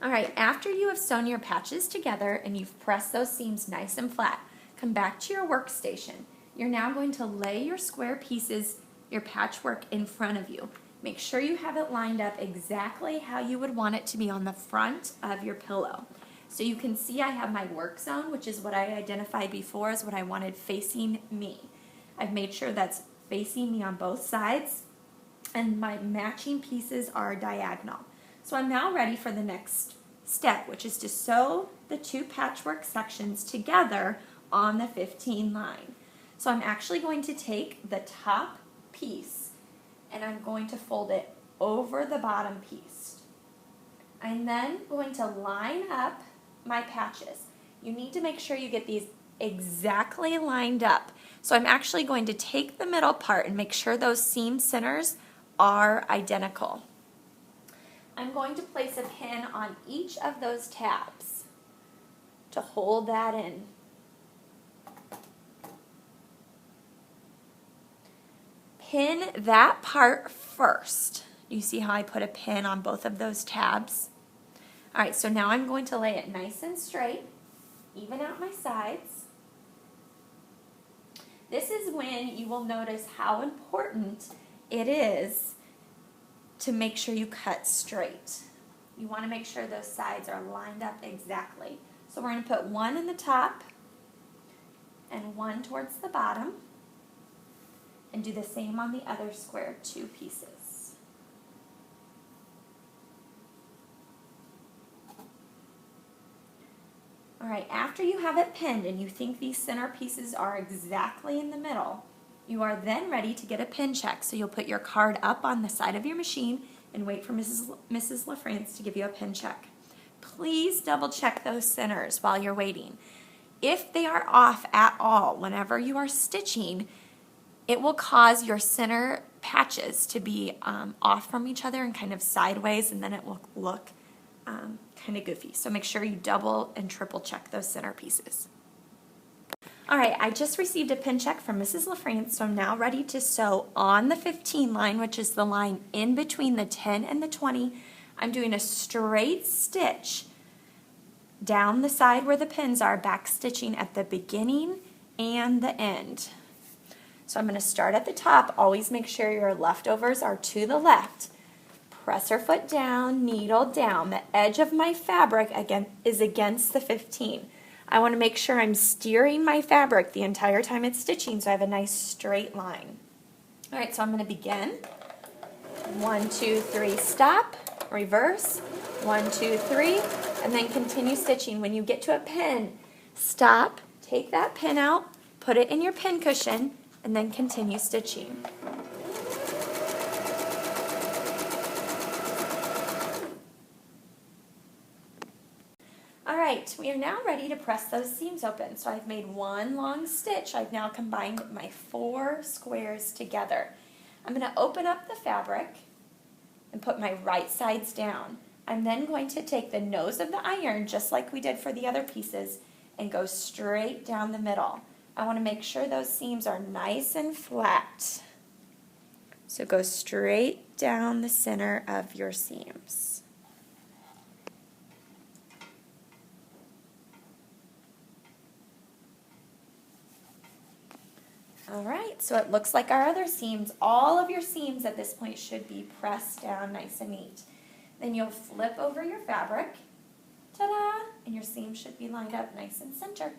All right, after you have sewn your patches together and you've pressed those seams nice and flat, come back to your workstation. You're now going to lay your square pieces, your patchwork in front of you. Make sure you have it lined up exactly how you would want it to be on the front of your pillow. So you can see I have my work zone, which is what I identified before as what I wanted facing me. I've made sure that's facing me on both sides, and my matching pieces are diagonal. So I'm now ready for the next step, which is to sew the two patchwork sections together on the 15 line. So I'm actually going to take the top piece and I'm going to fold it over the bottom piece. I'm then going to line up my patches. You need to make sure you get these exactly lined up. So I'm actually going to take the middle part and make sure those seam centers are identical. I'm going to place a pin on each of those tabs to hold that in. Pin that part first. You see how I put a pin on both of those tabs? All right, so now I'm going to lay it nice and straight, even out my sides. This is when you will notice how important it is to make sure you cut straight. You want to make sure those sides are lined up exactly. So we're going to put one in the top and one towards the bottom, and do the same on the other square two pieces. All right, after you have it pinned and you think these center pieces are exactly in the middle, you are then ready to get a pin check. So you'll put your card up on the side of your machine and wait for Mrs. LaFrance to give you a pin check. Please double check those centers while you're waiting. If they are off at all whenever you are stitching, it will cause your center patches to be off from each other and kind of sideways, and then it will look kind of goofy. So make sure you double and triple check those center pieces. All right, I just received a pin check from Mrs. LaFrance, so I'm now ready to sew on the 15 line, which is the line in between the 10 and the 20. I'm doing a straight stitch down the side where the pins are, back stitching at the beginning and the end. So I'm going to start at the top. Always make sure your leftovers are to the left. Press her foot down, needle down. The edge of my fabric again is against the 15. I want to make sure I'm steering my fabric the entire time it's stitching so I have a nice straight line. All right, so I'm going to begin. 1, 2, 3, stop, reverse, 1, 2, 3, and then continue stitching. When you get to a pin, stop, take that pin out, put it in your pin cushion, and then continue stitching. All right, we are now ready to press those seams open. So I've made one long stitch. I've now combined my 4 squares together. I'm going to open up the fabric and put my right sides down. I'm then going to take the nose of the iron, just like we did for the other pieces, and go straight down the middle. I want to make sure those seams are nice and flat. So go straight down the center of your seams. All right, so it looks like our other seams, all of your seams at this point should be pressed down nice and neat. Then you'll flip over your fabric, ta-da, and your seams should be lined up nice and centered.